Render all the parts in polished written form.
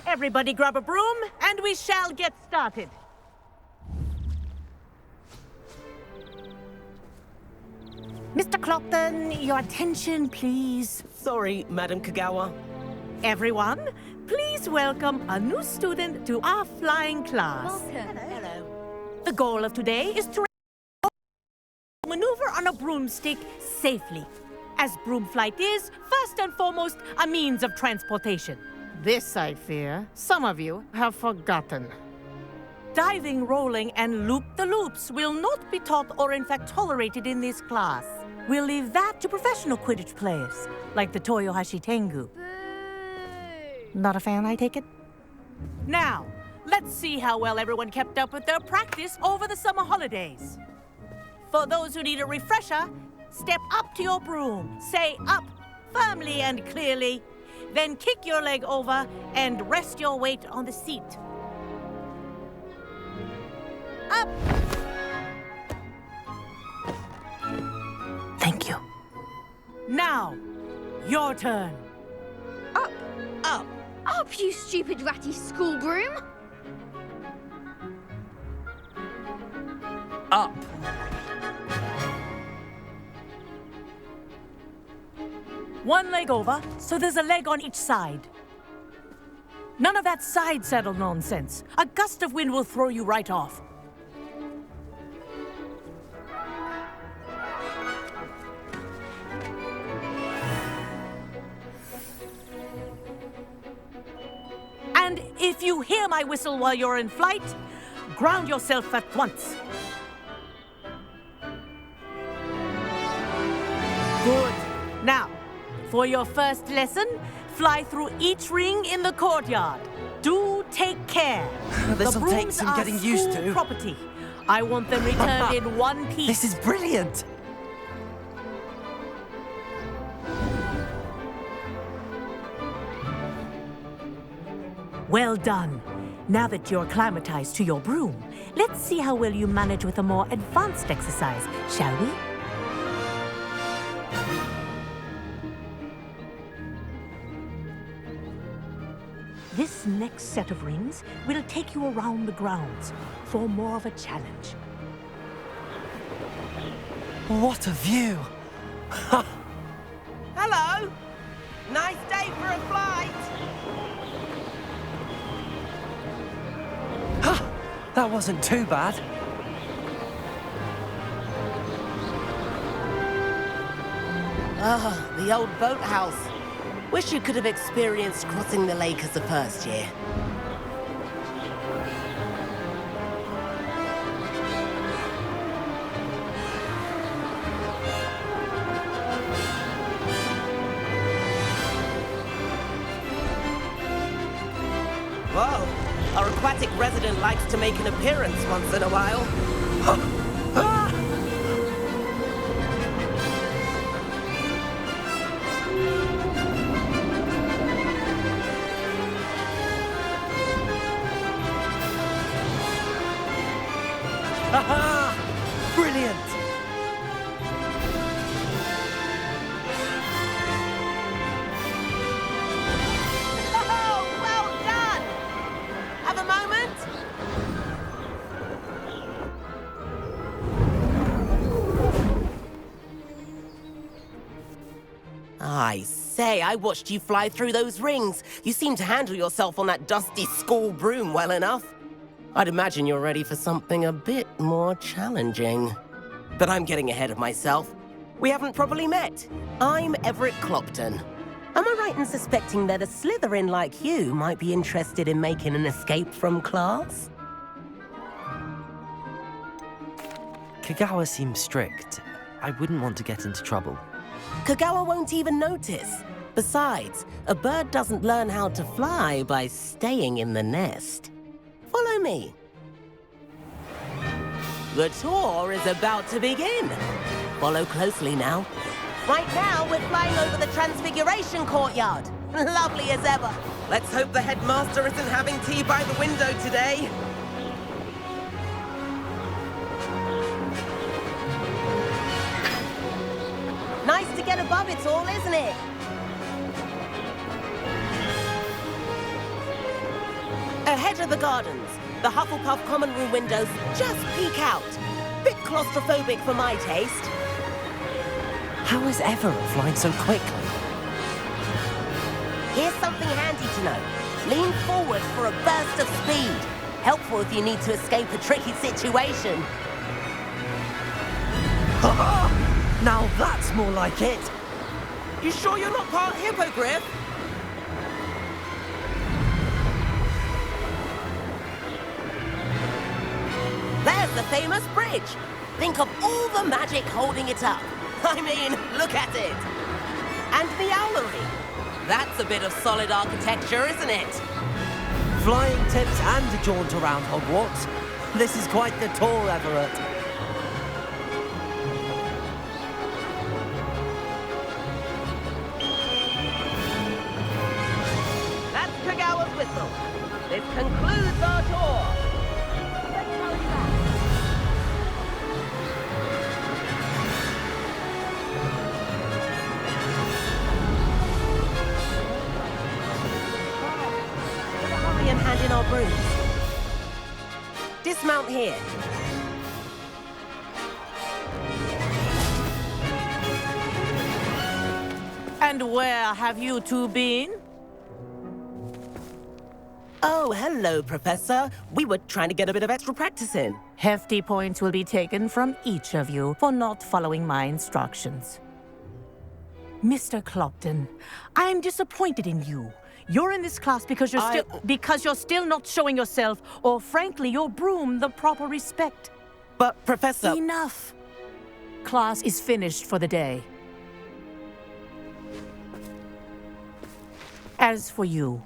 Everybody grab a broom, and we shall get started. Mr. Clopton, your attention, please. Sorry, Madam Kagawa. Everyone, please welcome a new student to our flying class. Welcome. Hello. The goal of today is to maneuver on a broomstick safely, as broom flight is, first and foremost, a means of transportation. This, I fear, some of you have forgotten. Diving, rolling, and loop-the-loops will not be taught or in fact tolerated in this class. We'll leave that to professional Quidditch players, like the Toyohashi Tengu. Boo! Not a fan, I take it? Now, let's see how well everyone kept up with their practice over the summer holidays. For those who need a refresher, step up to your broom, say up firmly and clearly, then kick your leg over and rest your weight on the seat. Up! Thank you. Now, your turn. Up! Up. Up, you stupid ratty school broom! Up. One leg over, so there's a leg on each side. None of that side saddle nonsense. A gust of wind will throw you right off. And if you hear my whistle while you're in flight, ground yourself at once. Good. Now, for your first lesson, fly through each ring in the courtyard. Do take care. This'll take brooms some are getting used school to. property. I want them returned in one piece. This is brilliant! Well done. Now that you're acclimatized to your broom, let's see how well you manage with a more advanced exercise, shall we? This next set of rings will take you around the grounds for more of a challenge. What a view! Hello. Nice day for a flight. That wasn't too bad. Ah, the old boathouse. Wish you could have experienced crossing the lake as a first year. Whoa, our aquatic resident likes to make an appearance once in a while. Haha! Brilliant! Oh, well done! Have a moment? I say, I watched you fly through those rings. You seem to handle yourself on that dusty school broom well enough. I'd imagine you're ready for something a bit more challenging. But I'm getting ahead of myself. We haven't properly met. I'm Everett Clopton. Am I right in suspecting that a Slytherin like you might be interested in making an escape from class? Kagawa seems strict. I wouldn't want to get into trouble. Kagawa won't even notice. Besides, a bird doesn't learn how to fly by staying in the nest. Follow me. The tour is about to begin. Follow closely now. Right now, we're flying over the Transfiguration Courtyard. Lovely as ever. Let's hope the headmaster isn't having tea by the window today. Nice to get above it all, isn't it? ahead of the gardens. The Hufflepuff common room windows just peek out. Bit claustrophobic for my taste. How is Everett flying so quickly? Here's something handy to know. Lean forward for a burst of speed. Helpful if you need to escape a tricky situation. Now that's more like it. You sure you're not part hippogriff? There's the famous bridge. Think of all the magic holding it up. I mean, look at it. And the owlery. That's a bit of solid architecture, isn't it? Flying tips and a jaunt around Hogwarts. This is quite the tour, Everett. That's Kagawa's whistle. This concludes our tour. Let's hurry back. Hurry and hand in our brooms. Dismount here. And where have you two been? Oh, hello, Professor. We were trying to get a bit of extra practice in. Hefty points will be taken from each of you for not following my instructions. Mr. Clopton, I'm disappointed in you. You're in this class because you're still not showing yourself, or frankly, your broom, the proper respect. But, Professor... Enough. Class is finished for the day. As for you,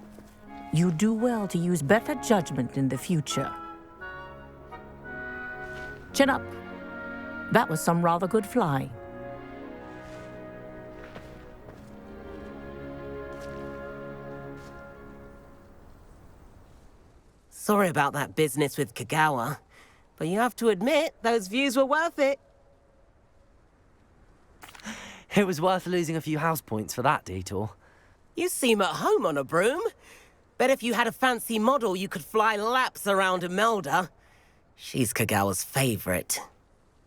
you do well to use better judgment in the future. Chin up. That was some rather good flying. Sorry about that business with Kagawa, but you have to admit, those views were worth it. It was worth losing a few house points for that detour. You seem at home on a broom. Bet if you had a fancy model, you could fly laps around Imelda. She's Kagawa's favorite.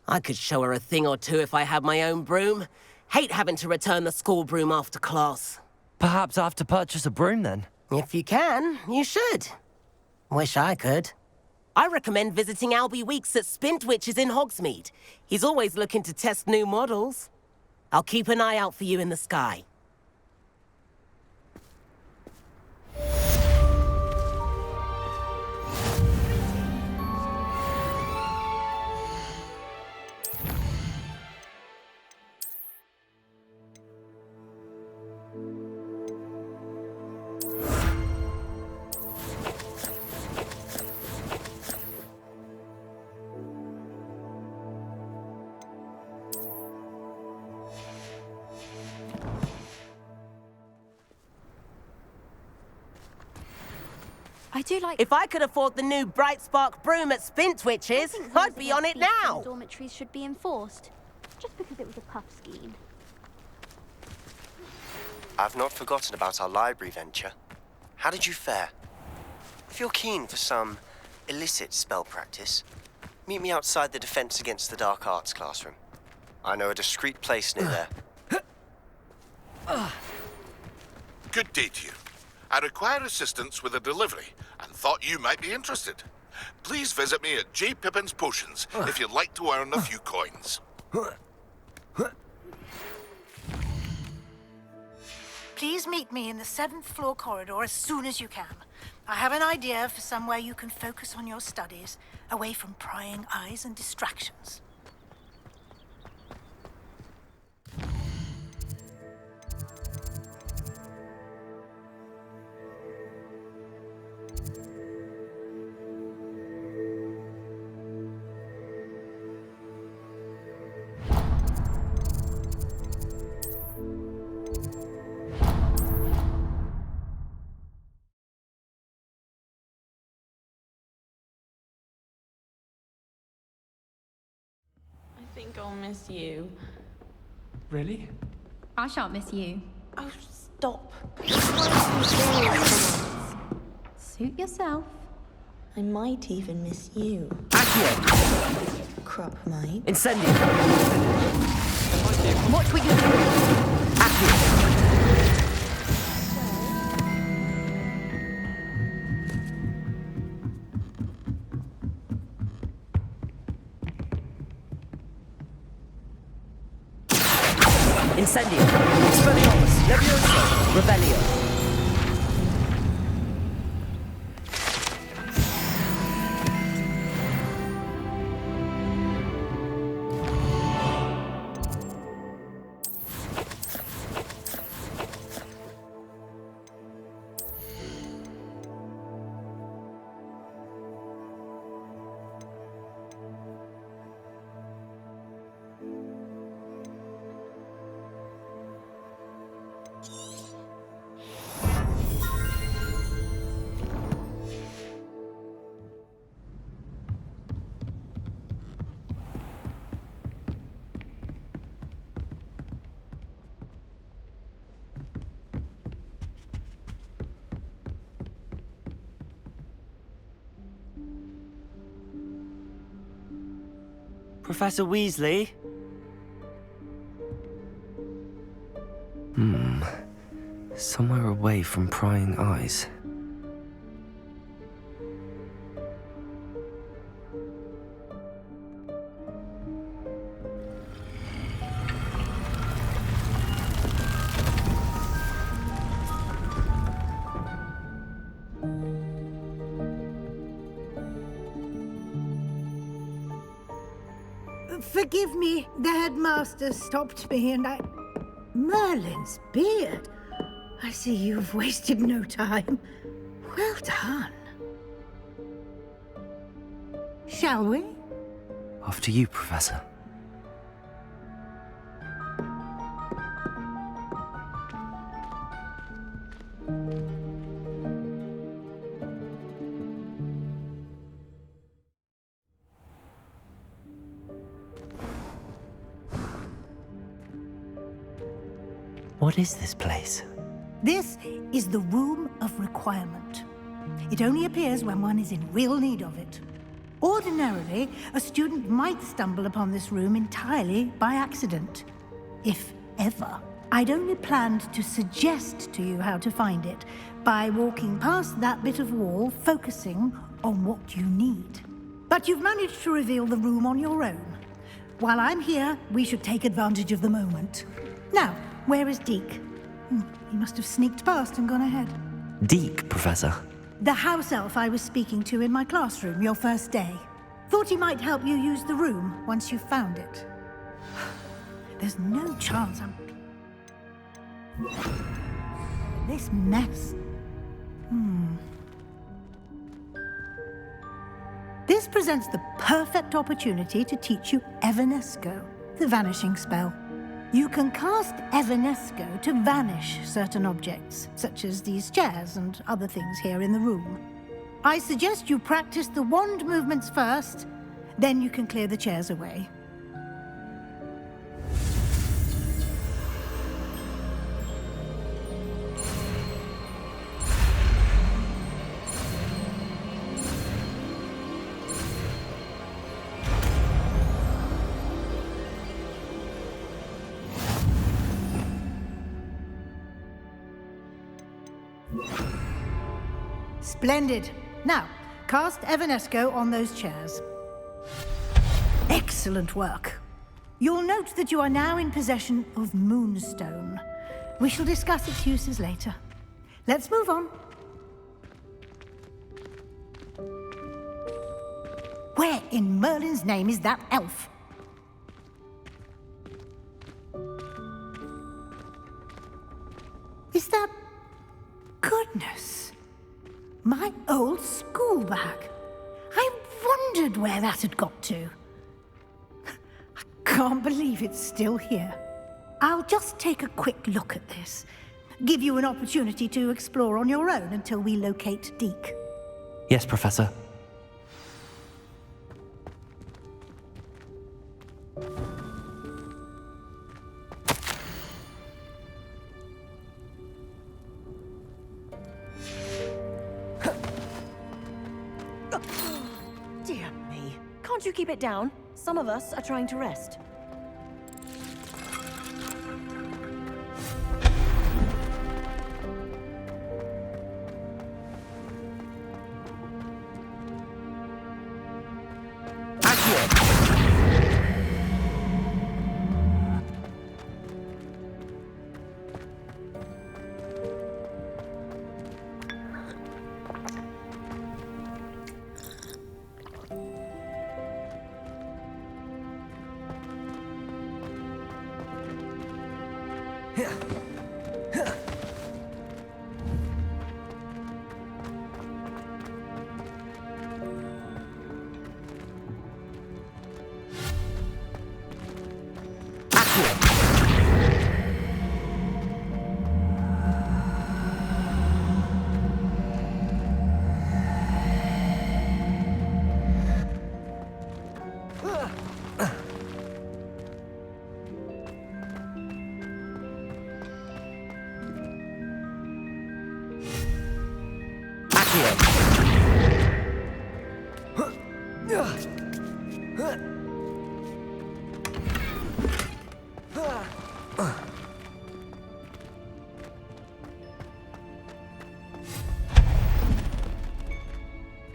I could show her a thing or two if I had my own broom. Hate having to return the school broom after class. Perhaps I have to purchase a broom then. If you can, you should. Wish I could. I recommend visiting Albie Weeks at Spintwitches in Hogsmeade. He's always looking to test new models. I'll keep an eye out for you in the sky. I do like... If I could afford the new Bright Spark broom at Spintwitches, I'd be on it now. Dormitories should be enforced, just because it was a puff scheme. I've not forgotten about our library venture. How did you fare? If you're keen for some illicit spell practice, meet me outside the Defense Against the Dark Arts classroom. I know a discreet place near there. Good day to you. I require assistance with a delivery and thought you might be interested. Please visit me at J. Pippin's Potions if you'd like to earn a few coins. Please meet me in the 7th floor corridor as soon as you can. I have an idea for somewhere you can focus on your studies, away from prying eyes and distractions. I think I'll miss you. Really? I shan't miss you. Oh, stop. Suit yourself. I might even miss you. Accio! Crop might. Incendio! Watch what you do. Accio! Incendio! Expelliarmus! Levioso! Revelio! Professor Weasley? Somewhere away from prying eyes. Forgive me, the headmaster stopped me and I... Merlin's beard. I see you've wasted no time. Well done. Shall we? After you, Professor. What is this place? This is the Room of Requirement. It only appears when one is in real need of it. Ordinarily, a student might stumble upon this room entirely by accident, if ever. I'd only planned to suggest to you how to find it by walking past that bit of wall, focusing on what you need. But you've managed to reveal the room on your own. While I'm here, we should take advantage of the moment. Now, where is Deke? He must have sneaked past and gone ahead. Deke, Professor. The house elf I was speaking to in my classroom your first day. Thought he might help you use the room once you've found it. There's no chance I'm... This mess. This presents the perfect opportunity to teach you Evanesco, the vanishing spell. You can cast Evanesco to vanish certain objects, such as these chairs and other things here in the room. I suggest you practice the wand movements first, then you can clear the chairs away. Splendid. Now, cast Evanesco on those chairs. Excellent work. You'll note that you are now in possession of Moonstone. We shall discuss its uses later. Let's move on. Where in Merlin's name is that elf? Is that... Goodness. My old school bag. I wondered where that had got to. I can't believe it's still here. I'll just take a quick look at this. Give you an opportunity to explore on your own until we locate Deke. Yes, Professor. Can't you keep it down? Some of us are trying to rest.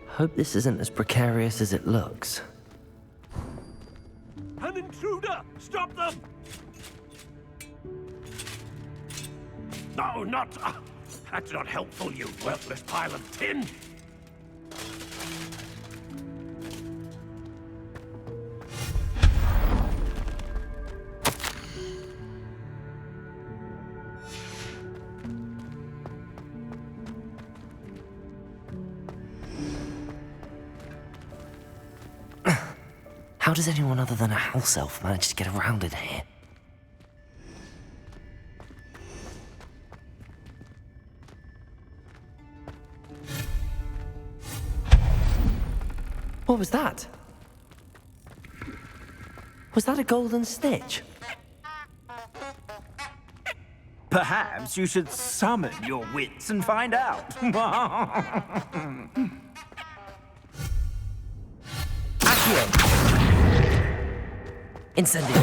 Hope this isn't as precarious as it looks. An intruder! Stop them! No, not... that's not helpful, you worthless pile of tin! How does anyone other than a house elf manage to get around in here? What was that? Was that a golden snitch? Perhaps you should summon your wits and find out. Incendio.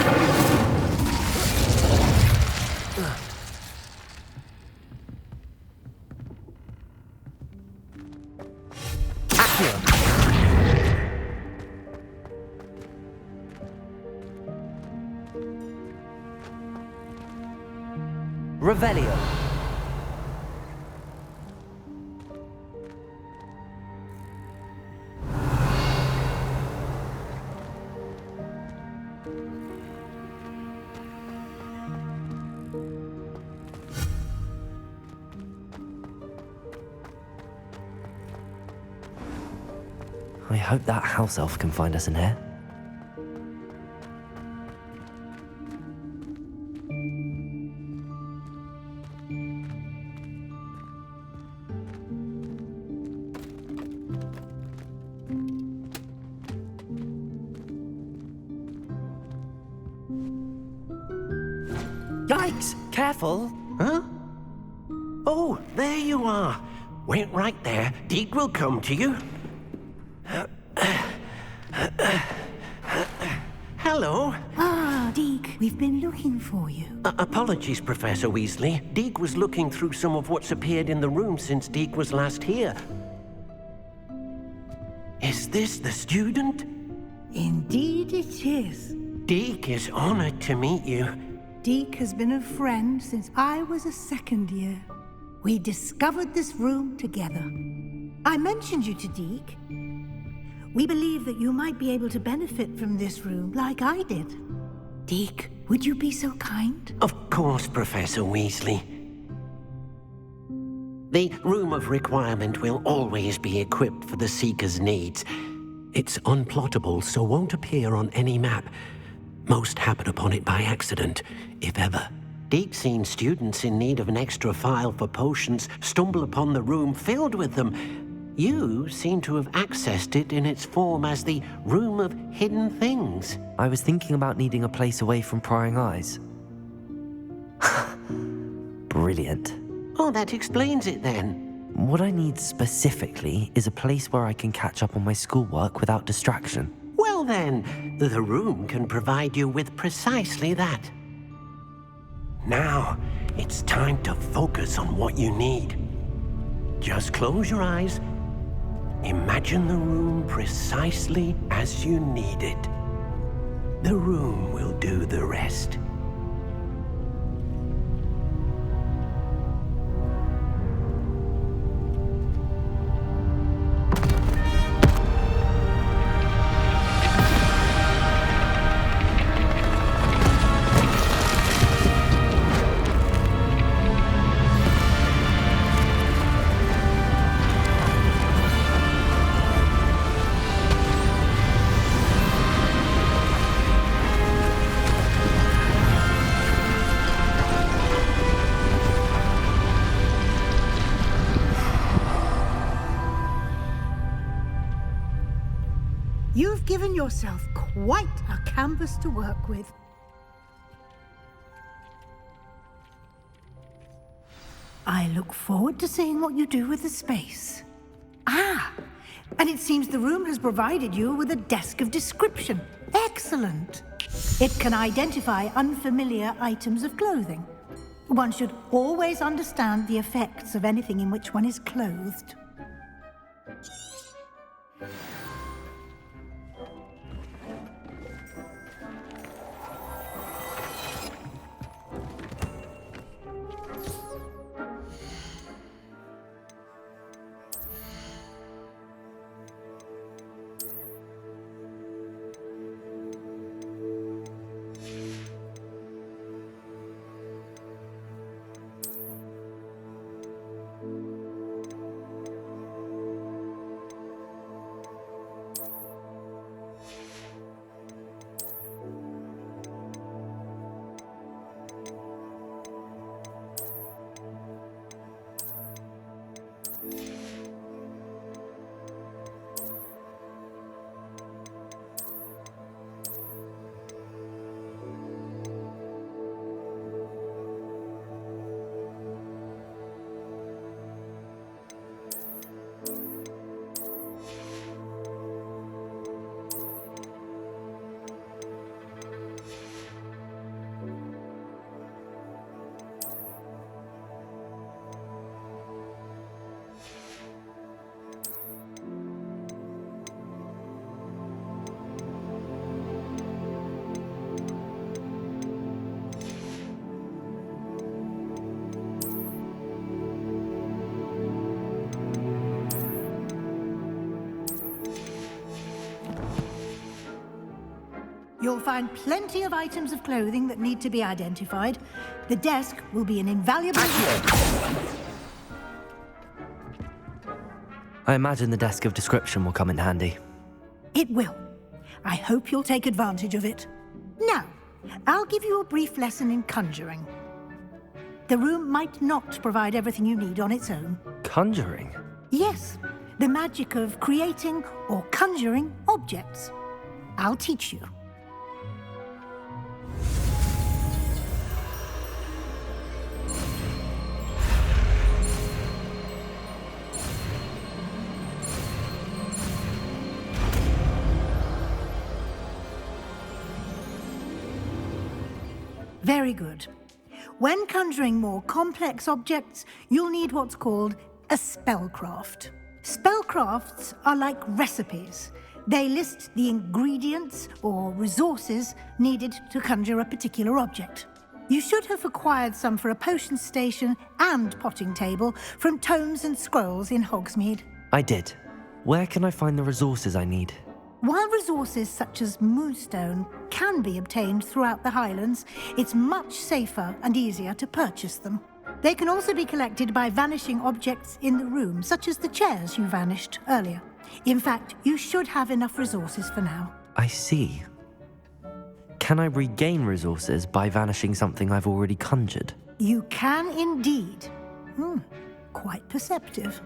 Accio. Revelio. I hope that house elf can find us in here. Yikes! Careful! Huh? Oh, there you are. Wait right there. Deke will come to you. Hello. Ah, Deke, we've been looking for you. Apologies, Professor Weasley. Deke was looking through some of what's appeared in the room since Deke was last here. Is this the student? Indeed it is. Deke is honored to meet you. Deke has been a friend since I was a second year. We discovered this room together. I mentioned you to Deke. We believe that you might be able to benefit from this room like I did. Deke, would you be so kind? Of course, Professor Weasley. The Room of Requirement will always be equipped for the Seeker's needs. It's unplottable, so won't appear on any map. Most happen upon it by accident, if ever. Deke's seen students in need of an extra file for potions stumble upon the room filled with them. You seem to have accessed it in its form as the Room of Hidden Things. I was thinking about needing a place away from prying eyes. Brilliant. Oh, that explains it then. What I need specifically is a place where I can catch up on my schoolwork without distraction. Well then, the room can provide you with precisely that. Now, it's time to focus on what you need. Just close your eyes. Imagine the room precisely as you need it. The room will do the rest. You've given yourself quite a canvas to work with. I look forward to seeing what you do with the space. Ah, and it seems the room has provided you with a desk of description. Excellent. It can identify unfamiliar items of clothing. One should always understand the effects of anything in which one is clothed. You'll find plenty of items of clothing that need to be identified. The desk will be an invaluable... I imagine the desk of description will come in handy. It will. I hope you'll take advantage of it. Now, I'll give you a brief lesson in conjuring. The room might not provide everything you need on its own. Conjuring? Yes, the magic of creating or conjuring objects. I'll teach you. Very good. When conjuring more complex objects, you'll need what's called a spellcraft. Spellcrafts are like recipes. They list the ingredients or resources needed to conjure a particular object. You should have acquired some for a potion station and potting table from tomes and scrolls in Hogsmeade. I did. Where can I find the resources I need? While resources such as moonstone can be obtained throughout the Highlands, it's much safer and easier to purchase them. They can also be collected by vanishing objects in the room, such as the chairs you vanished earlier. In fact, you should have enough resources for now. I see. Can I regain resources by vanishing something I've already conjured? You can indeed. Quite perceptive.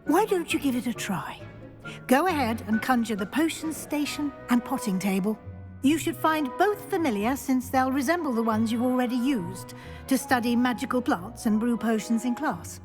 Why don't you give it a try? Go ahead and conjure the potion station and potting table. You should find both familiar, since they'll resemble the ones you've already used to study magical plants and brew potions in class.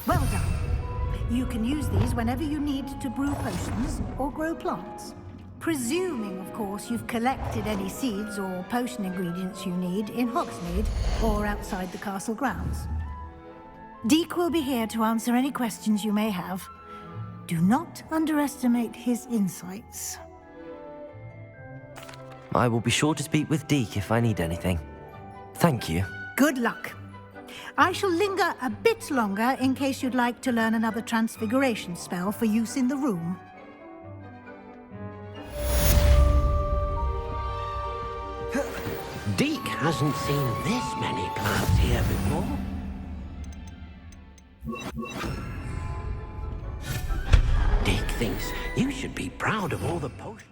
Well done. You can use these whenever you need to brew potions or grow plants. Presuming, of course, you've collected any seeds or potion ingredients you need in Hogsmeade or outside the castle grounds. Deek will be here to answer any questions you may have. Do not underestimate his insights. I will be sure to speak with Deek if I need anything. Thank you. Good luck. I shall linger a bit longer in case you'd like to learn another transfiguration spell for use in the room. Deek hasn't seen this many plants here before. Deek thinks you should be proud of all the potions.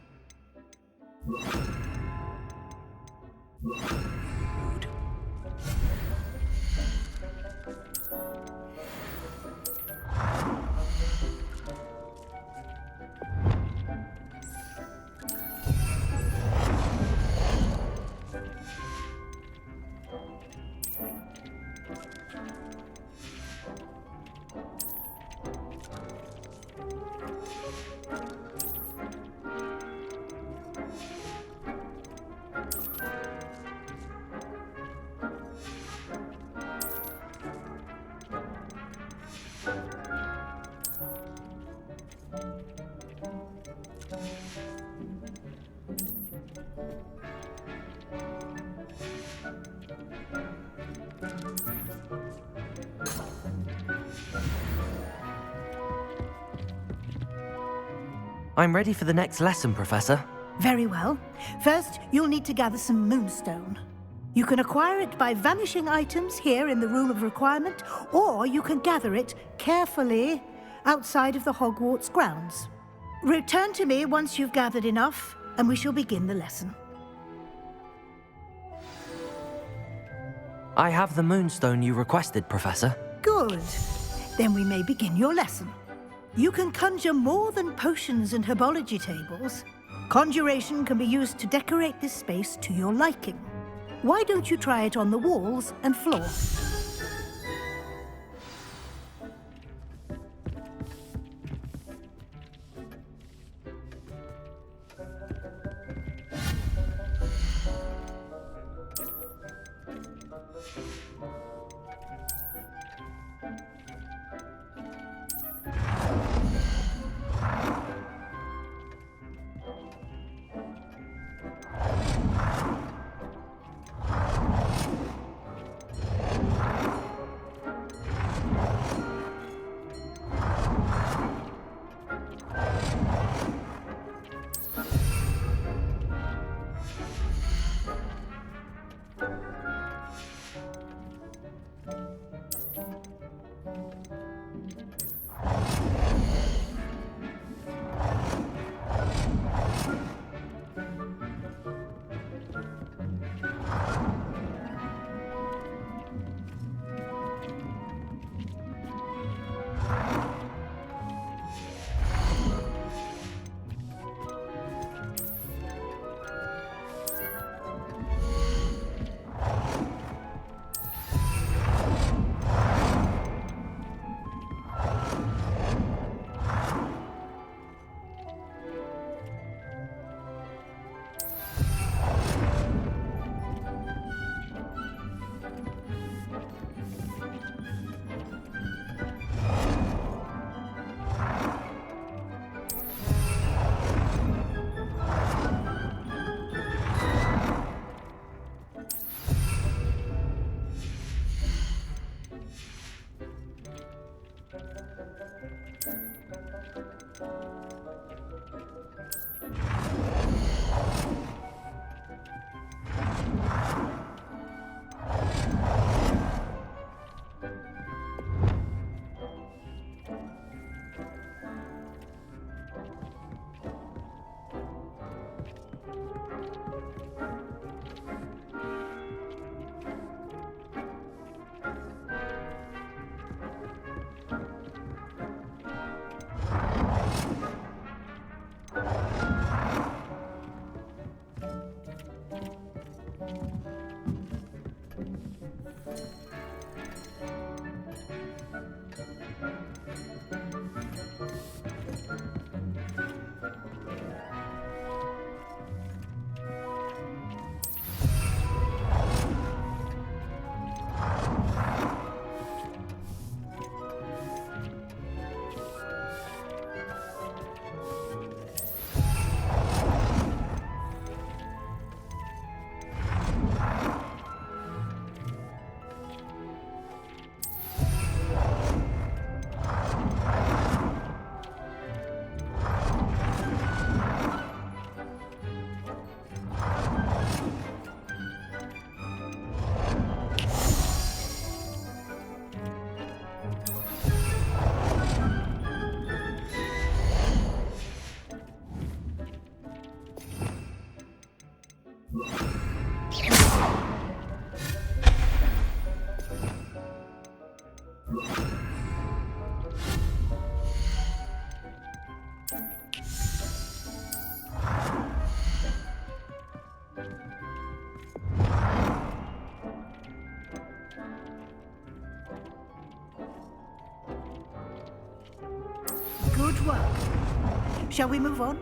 I'm ready for the next lesson, Professor. Very well. First, you'll need to gather some moonstone. You can acquire it by vanishing items here in the Room of Requirement, or you can gather it carefully outside of the Hogwarts grounds. Return to me once you've gathered enough, and we shall begin the lesson. I have the moonstone you requested, Professor. Good. Then we may begin your lesson. You can conjure more than potions and herbology tables. Conjuration can be used to decorate this space to your liking. Why don't you try it on the walls and floor? work. Shall we move on?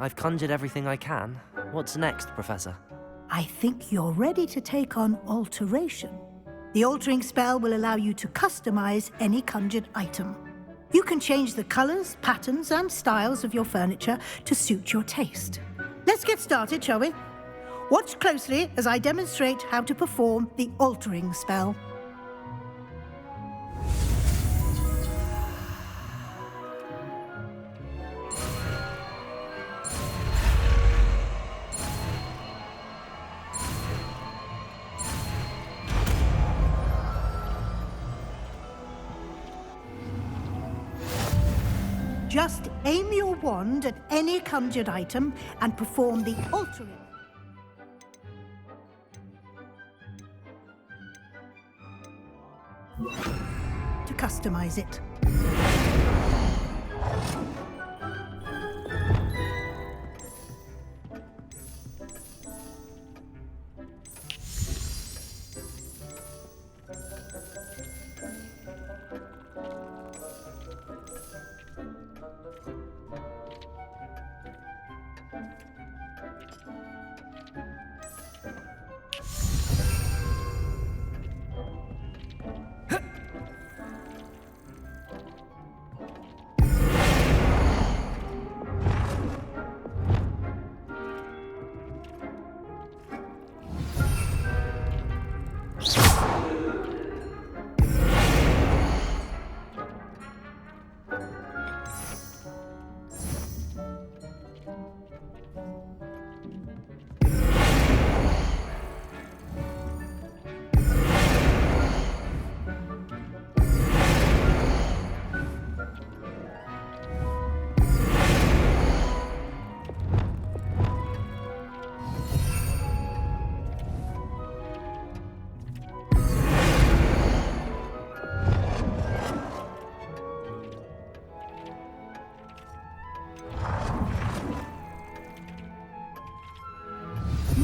I've conjured everything I can. What's next, Professor? I think you're ready to take on alteration. The altering spell will allow you to customize any conjured item. You can change the colors, patterns, and styles of your furniture to suit your taste. Let's get started, shall we? Watch closely as I demonstrate how to perform the altering spell. Just aim your wand at any conjured item and perform the altering. To customize it.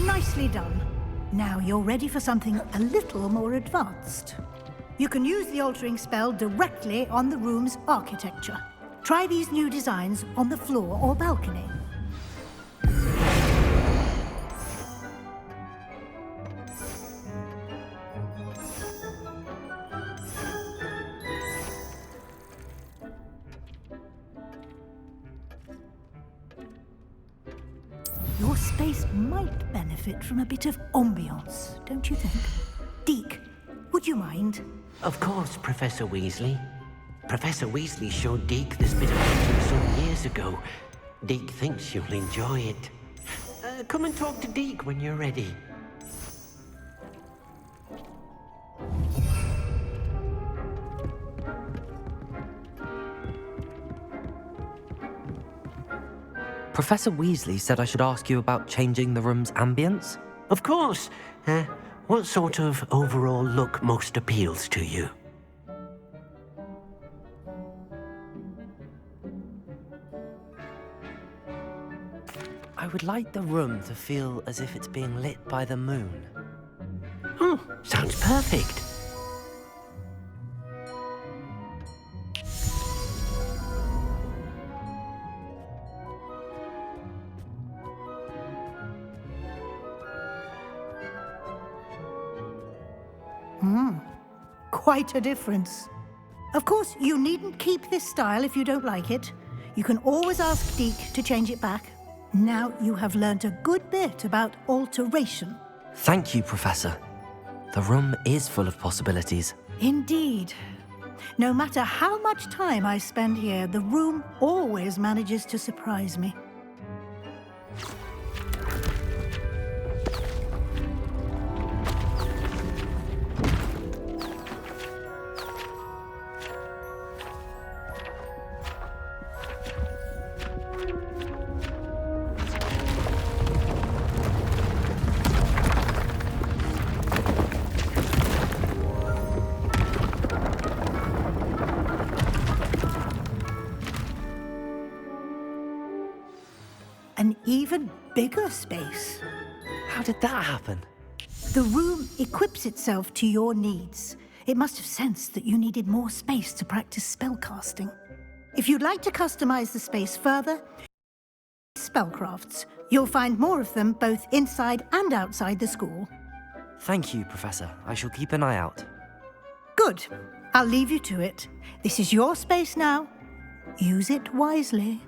Nicely done. Now you're ready for something a little more advanced. You can use the altering spell directly on the room's architecture. Try these new designs on the floor or balcony. Your space might benefit from a bit of ambiance, don't you think? Deke, would you mind? Of course, Professor Weasley. Professor Weasley showed Deke this bit of painting some years ago. Deke thinks you'll enjoy it. Come and talk to Deke when you're ready. Professor Weasley said I should ask you about changing the room's ambience. Of course. What sort of overall look most appeals to you? I would like the room to feel as if it's being lit by the moon. Oh, sounds perfect. Quite a difference. Of course, you needn't keep this style if you don't like it. You can always ask Deke to change it back. Now you have learnt a good bit about alteration. Thank you, Professor. The room is full of possibilities. Indeed. No matter how much time I spend here, the room always manages to surprise me. An even bigger space. How did that happen? The room equips itself to your needs. It must have sensed that you needed more space to practice spellcasting. If you'd like to customize the space further, spellcrafts. You'll find more of them both inside and outside the school. Thank you, Professor. I shall keep an eye out. Good. I'll leave you to it. This is your space now. Use it wisely.